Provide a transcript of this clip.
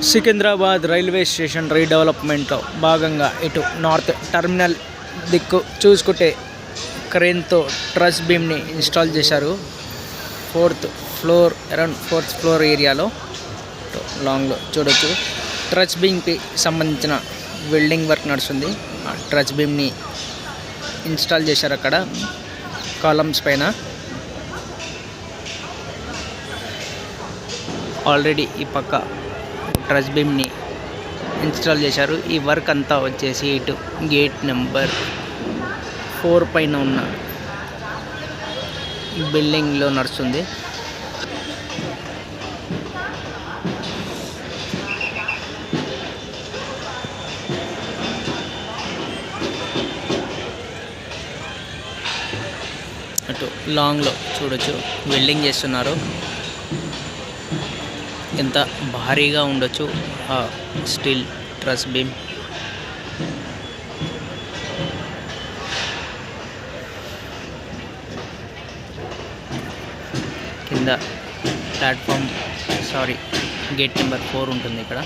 Secunderabad railway station రీడెవలప్మెంట్లో భాగంగా ఇటు north terminal దిక్కు చూసుకుంటే క్రేన్తో ట్రస్ బీమ్ని ఇన్స్టాల్ చేశారు. అరౌండ్ ఫోర్త్ ఫ్లోర్ ఏరియాలో లాంగ్లో చూడొచ్చు. ట్రస్ బీమ్కి సంబంధించిన వెల్డింగ్ వర్క్ నడుస్తుంది. ఆ ట్రస్ బీమ్ని ఇన్స్టాల్ చేశారు అక్కడ కాలమ్స్ పైన. ఆల్రెడీ ఈ పక్క ట్రస్ బీమ్ని ఇన్స్టాల్ చేశారు. ఈ వర్క్ అంతా వచ్చేసి ఇటు గేట్ నెంబర్ 4 పైన ఉన్న బిల్డింగ్లో నడుస్తుంది. అటు లాంగ్లో చూడొచ్చు వెల్డింగ్ చేస్తున్నారు. ఎంత భారీగా ఉండొచ్చు ఆ స్టీల్ ట్రస్ బీమ్. కింద ప్లాట్ఫామ్ గేట్ నెంబర్ 4 ఉంటుంది ఇక్కడ.